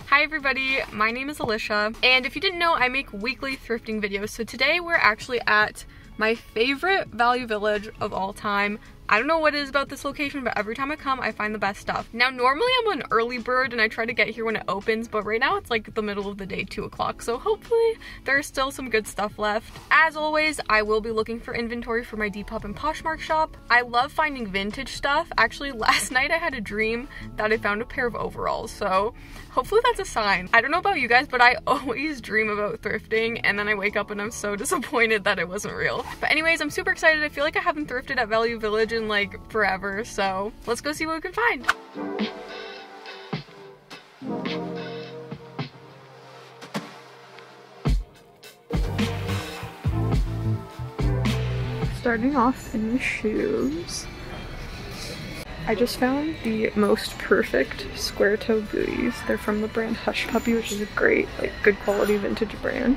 Hi everybody, my name is Alicia, and if you didn't know, I make weekly thrifting videos. So today we're actually at my favorite value village of all time. I don't know what it is about this location, but every time I come, I find the best stuff. Now, normally I'm an early bird and I try to get here when it opens, but right now it's like the middle of the day, 2 o'clock. So hopefully there's still some good stuff left. As always, I will be looking for inventory for my Depop and Poshmark shop. I love finding vintage stuff. Actually, last night I had a dream that I found a pair of overalls. So hopefully that's a sign. I don't know about you guys, but I always dream about thrifting and then I wake up and I'm so disappointed that it wasn't real. But anyways, I'm super excited. I feel like I haven't thrifted at Value Village in like forever, so let's go see what we can find. Starting off in the shoes, I just found the most perfect square toe booties. They're from the brand Hush Puppy, which is a great, like, good quality vintage brand,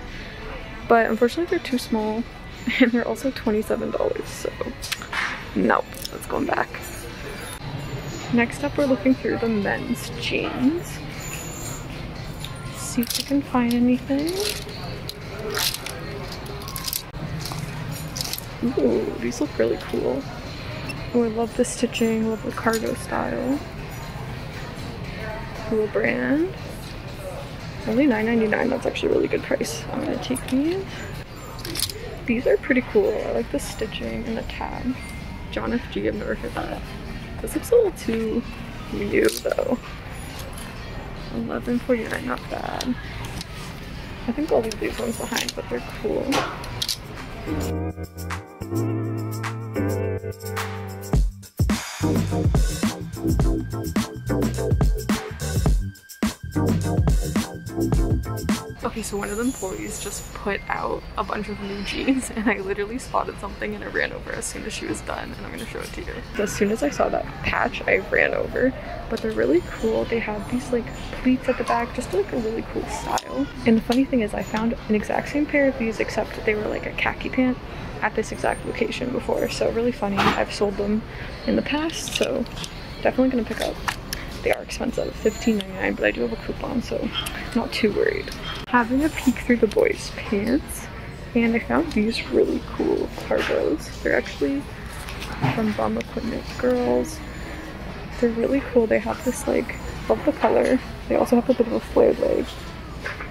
but unfortunately they're too small and they're also $27, so nope, that's going back. Next up, we're looking through the men's jeans. See if we can find anything. Ooh, these look really cool. Oh, I love the stitching, love the cargo style. Cool brand. Only $9.99, that's actually a really good price. I'm gonna take these. These are pretty cool. I like the stitching and the tab. John FG, I've never heard that. This looks a little too new though. $11.49, not bad. I think I'll leave these ones behind, but they're cool. Okay, so one of the employees just put out a bunch of new jeans and I literally spotted something and I ran over as soon as she was done, and I'm gonna show it to you. So as soon as I saw that patch, I ran over, but they're really cool. They have these like pleats at the back, just like a really cool style. And the funny thing is I found an exact same pair of these, except they were like a khaki pant at this exact location before. So really funny. I've sold them in the past, so definitely gonna pick up. They are expensive, $15.99, but I do have a coupon, so I'm not too worried. Having a peek through the boys' pants, and I found these really cool cargos. They're actually from Bum Equipment Girls. They're really cool. They have this, like, love the color. They also have a bit of a flared leg.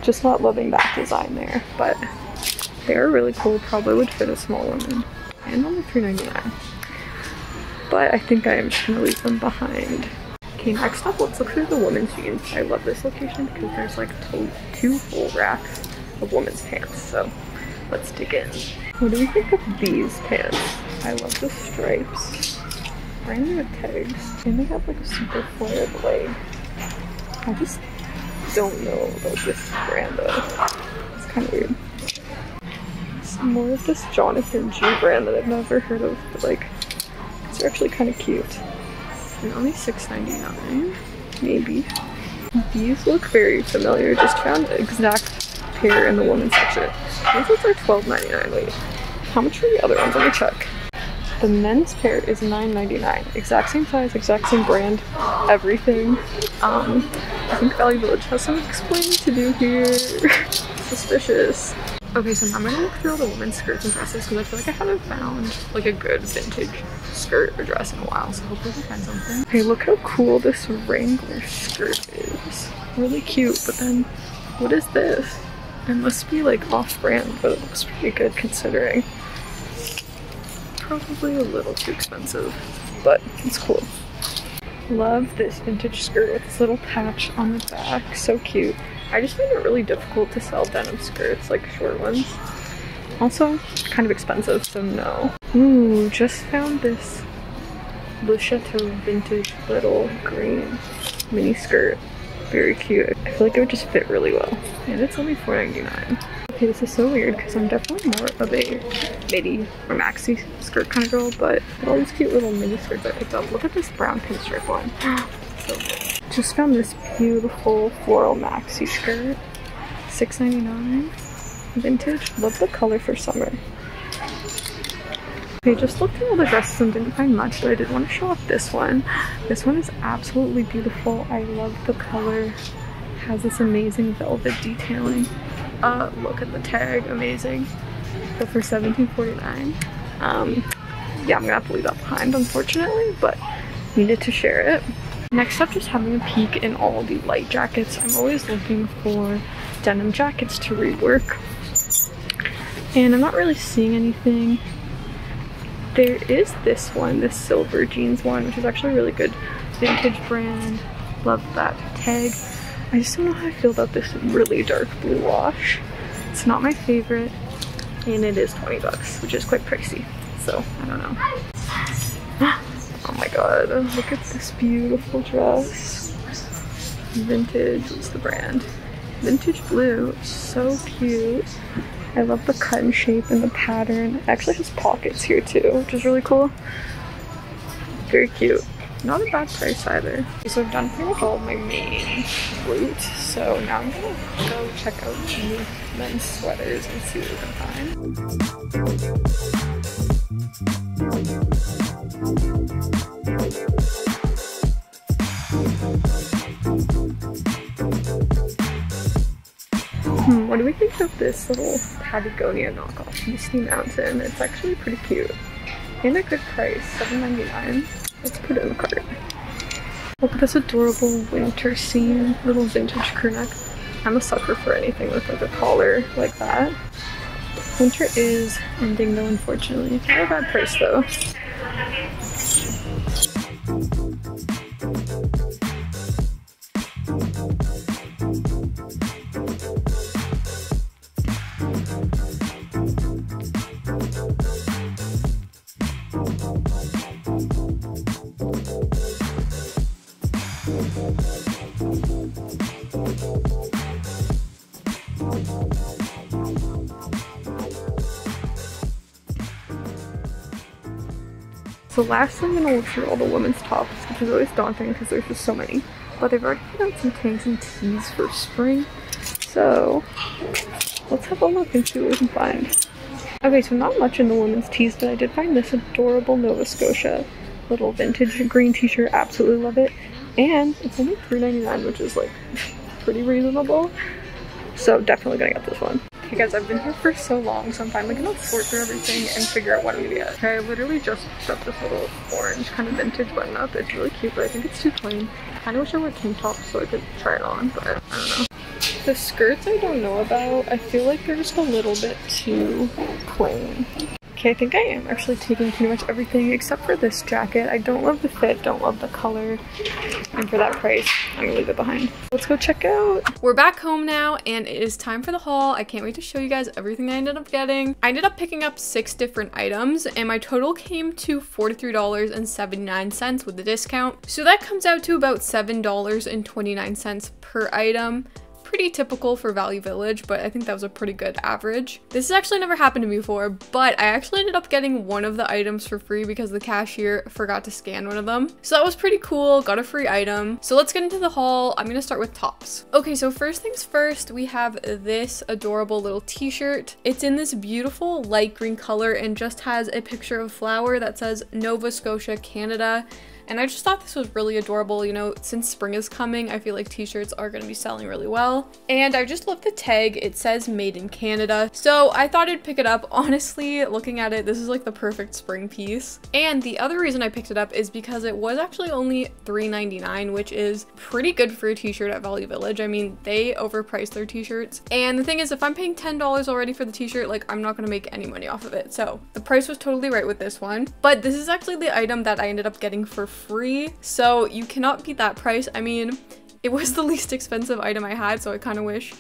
Just not loving that design there, but they are really cool. Probably would fit a small woman. And only $3.99. But I think I am just gonna leave them behind. Okay, next up, let's look through the women's jeans. I love this location because there's like 2 full racks of women's pants, so let's dig in. What do we think of these pants? I love the stripes. Brand new with tags. And they have like a super flared leg. I just don't know about this brand though. It's kind of weird. Some more of this Jonathan G brand that I've never heard of, but like, these are actually kind of cute. And only $6.99, maybe. These look very familiar. Just found an exact pair in the women's section. These ones are $12.99. Wait, how much are the other ones? Let me check. The men's pair is $9.99. Exact same size, exact same brand, everything. I think Value Village has some explaining to do here. Suspicious. Okay, so now I'm gonna look through all the women's skirts and dresses because I feel like I haven't found like a good vintage skirt or dress in a while, so hopefully I can find something. Okay, look how cool this Wrangler skirt is. Really cute, but then what is this? It must be like off-brand, but it looks pretty good considering. Probably a little too expensive, but it's cool. Love this vintage skirt with this little patch on the back, so cute. I just find it really difficult to sell denim skirts, like short ones. Also, kind of expensive, so no. Ooh, just found this Le Chateau vintage little green mini skirt. Very cute. I feel like it would just fit really well. And it's only $4.99. Okay, this is so weird because I'm definitely more of a midi or maxi skirt kind of girl, but all these cute little mini skirts I picked up. Look at this brown pinstripe one. So good. Just found this beautiful floral maxi skirt. $6.99. Vintage. Love the color for summer. Okay, just looked at all the dresses and didn't find much, but I did want to show off this one. This one is absolutely beautiful. I love the color. It has this amazing velvet detailing. Look at the tag, amazing. But for $17.49. Yeah, I'm gonna have to leave that behind, unfortunately, but needed to share it. Next up, just having a peek in all the light jackets. I'm always looking for denim jackets to rework, and I'm not really seeing anything. There is this one, this silver jeans one, which is actually a really good vintage brand. Love that tag. I just don't know how I feel about this really dark blue wash. It's not my favorite, and it is 20 bucks, which is quite pricey. So, I don't know. Oh my god, look at this beautiful dress. Vintage, what's the brand? Vintage blue, so cute. I love the cut and shape and the pattern. It actually has pockets here too, which is really cool. Very cute. Not a bad price either. So I've done pretty much all of my main loot. So now I'm gonna go check out new men's sweaters and see what we can find. What do we think of this little Patagonia knockoff, Misty Mountain? It's actually pretty cute. And a good price, $7.99. Let's put it in the cart. Look at this adorable winter scene, little vintage crew neck. I'm a sucker for anything with like a collar like that. Winter is ending though, unfortunately. Not a bad price though. So last I'm gonna look through all the women's tops, which is always daunting because there's just so many. But they've already put out some tanks and tees for spring. So let's have a look and see what we can find. Okay, so not much in the women's tees, but I did find this adorable Nova Scotia little vintage green t-shirt. Absolutely love it. And it's only $3.99, which is like pretty reasonable. So definitely gonna get this one. Okay guys, I've been here for so long, so I'm finally gonna sort through everything and figure out what I'm gonna get. Okay, I literally just picked up this little orange kind of vintage button up. It's really cute, but I think it's too plain. I kinda wish I wore a tank top so I could try it on, but I don't know. The skirts I don't know about. I feel like they're just a little bit too plain. Okay, I think I am actually taking pretty much everything except for this jacket. I don't love the fit, don't love the color, and for that price, I'm gonna leave it behind. Let's go check out. We're back home now, and it is time for the haul. I can't wait to show you guys everything I ended up getting. I ended up picking up 6 different items, and my total came to $43.79 with the discount. So that comes out to about $7.29 per item. Pretty typical for Value Village, but I think that was a pretty good average. This has actually never happened to me before, but I actually ended up getting one of the items for free because the cashier forgot to scan one of them. So that was pretty cool, got a free item. So let's get into the haul. I'm gonna start with tops. Okay, so first things first, we have this adorable little t-shirt. It's in this beautiful light green color and just has a picture of a flower that says Nova Scotia, Canada. And I just thought this was really adorable. You know, since spring is coming, I feel like t-shirts are gonna be selling really well. And I just love the tag. It says made in Canada. So I thought I'd pick it up. Honestly, looking at it, this is like the perfect spring piece. And the other reason I picked it up is because it was actually only $3.99, which is pretty good for a t-shirt at Value Village. I mean, they overprice their t-shirts. And the thing is, if I'm paying $10 already for the t-shirt, like I'm not gonna make any money off of it. So the price was totally right with this one. But this is actually the item that I ended up getting for free, so you cannot beat that price. I mean, it was the least expensive item I had, so I kind of wish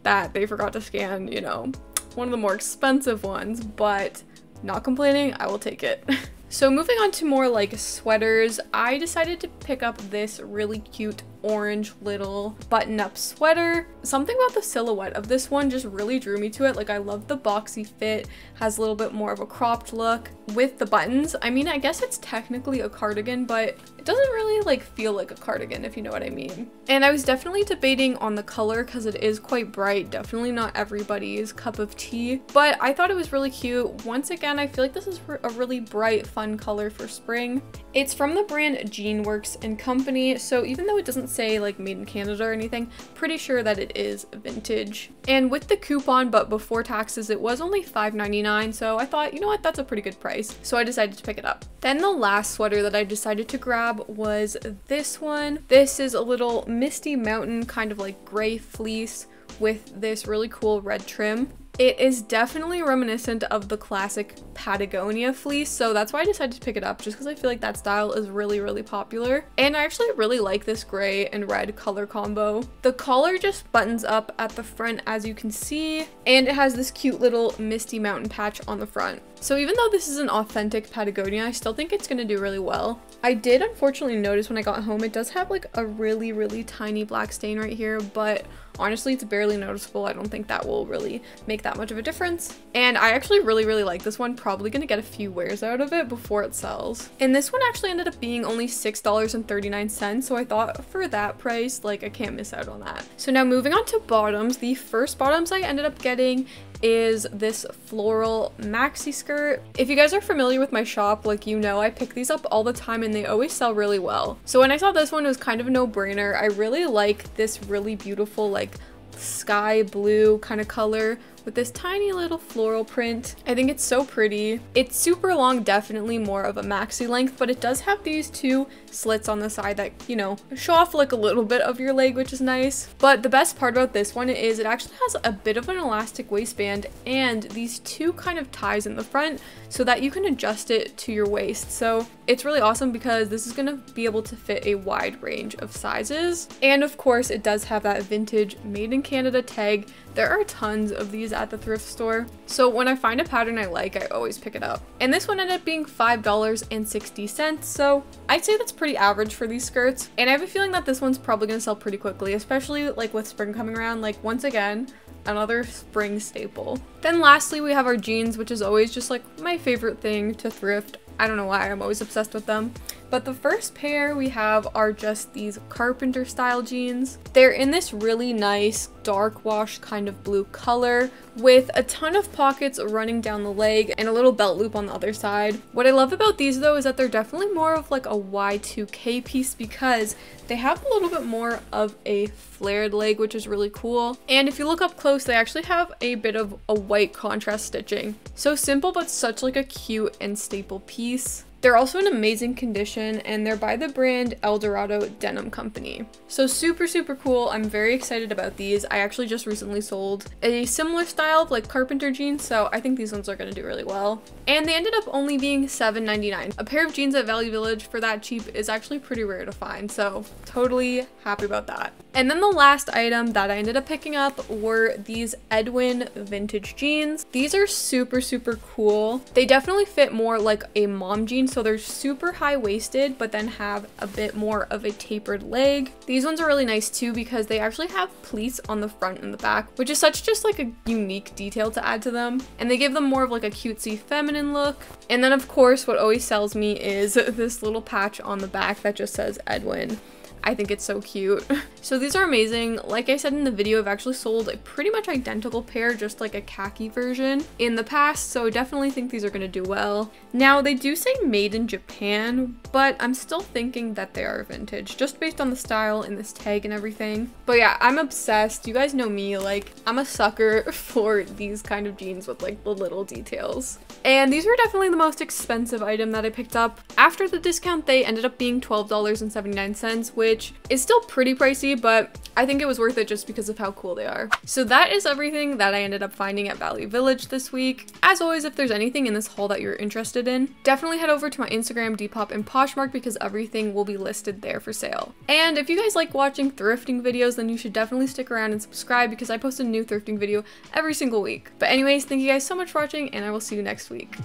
that they forgot to scan, you know, one of the more expensive ones, but not complaining, I will take it. So moving on to more like sweaters, I decided to pick up this really cute orange little button-up sweater. Something about the silhouette of this one just really drew me to it. Like, I love the boxy fit, has a little bit more of a cropped look with the buttons. I mean, I guess it's technically a cardigan, but it doesn't really like feel like a cardigan, if you know what I mean. And I was definitely debating on the color because it is quite bright, definitely not everybody's cup of tea, but I thought it was really cute. Once again, I feel like this is a really bright, fun color for spring. It's from the brand Jeanworks and Company, so even though it doesn't say like made in Canada or anything, pretty sure that it is vintage. And with the coupon, but before taxes, it was only $5.99, so I thought, you know what, that's a pretty good price. So I decided to pick it up. Then the last sweater that I decided to grab was this one. This is a little Misty Mountain kind of like gray fleece with this really cool red trim. It is definitely reminiscent of the classic Patagonia fleece, so that's why I decided to pick it up, just because I feel like that style is really, really popular. And I actually really like this gray and red color combo. The collar just buttons up at the front, as you can see, and it has this cute little Misty Mountain patch on the front. So even though this is an authentic Patagonia, I still think it's going to do really well. I did unfortunately notice when I got home, it does have like a really, really tiny black stain right here, but honestly, it's barely noticeable. I don't think that will really make that much of a difference. And I actually really, really like this one. Probably gonna get a few wears out of it before it sells. And this one actually ended up being only $6.39. So I thought for that price, like I can't miss out on that. So now moving on to bottoms, the first bottoms I ended up getting is this floral maxi skirt. If you guys are familiar with my shop, like, you know, I pick these up all the time and they always sell really well. So when I saw this one, it was kind of a no-brainer. I really like this really beautiful like sky blue kind of color with this tiny little floral print. I think it's so pretty. It's super long, definitely more of a maxi length, but it does have these two slits on the side that, you know, show off like a little bit of your leg, which is nice. But the best part about this one is it actually has a bit of an elastic waistband and these two kind of ties in the front so that you can adjust it to your waist. So it's really awesome because this is gonna be able to fit a wide range of sizes. And of course, it does have that vintage made in Canada tag. There are tons of these at the thrift store. So when I find a pattern I like, I always pick it up. And this one ended up being $5.60. So I'd say that's pretty average for these skirts. And I have a feeling that this one's probably gonna sell pretty quickly, especially like with spring coming around. Like, once again, another spring staple. Then lastly, we have our jeans, which is always just like my favorite thing to thrift. I don't know why, I'm always obsessed with them. But the first pair we have are just these carpenter style jeans. They're in this really nice dark wash kind of blue color with a ton of pockets running down the leg and a little belt loop on the other side. What I love about these though is that they're definitely more of like a Y2K piece because they have a little bit more of a flared leg, which is really cool. And if you look up close, they actually have a bit of a white contrast stitching. So simple, but such like a cute and staple piece. They're also in amazing condition and they're by the brand Eldorado Denim Company. So super, super cool. I'm very excited about these. I actually just recently sold a similar style of like carpenter jeans, so I think these ones are gonna do really well. And they ended up only being $7.99. A pair of jeans at Value Village for that cheap is actually pretty rare to find, so totally happy about that. And then the last item that I ended up picking up were these Edwin vintage jeans. These are super, super cool. They definitely fit more like a mom jean, so they're super high-waisted, but then have a bit more of a tapered leg. These ones are really nice too because they actually have pleats on the front and the back, which is such just like a unique detail to add to them. And they give them more of like a cutesy feminine look. And then of course, what always sells me is this little patch on the back that just says Edwin. I think it's so cute. So these are amazing. Like I said in the video, I've actually sold a pretty much identical pair, just like a khaki version in the past. So I definitely think these are gonna do well. Now they do say made in Japan, but I'm still thinking that they are vintage just based on the style and this tag and everything. But yeah, I'm obsessed. You guys know me, like I'm a sucker for these kind of jeans with like the little details. And these were definitely the most expensive item that I picked up. After the discount, they ended up being $12.79, which is still pretty pricey, but I think it was worth it just because of how cool they are. So that is everything that I ended up finding at Value Village this week. As always, if there's anything in this haul that you're interested in, definitely head over to my Instagram, Depop and Poshmark, because everything will be listed there for sale. And if you guys like watching thrifting videos, then you should definitely stick around and subscribe because I post a new thrifting video every single week. But anyways, thank you guys so much for watching and I will see you next week.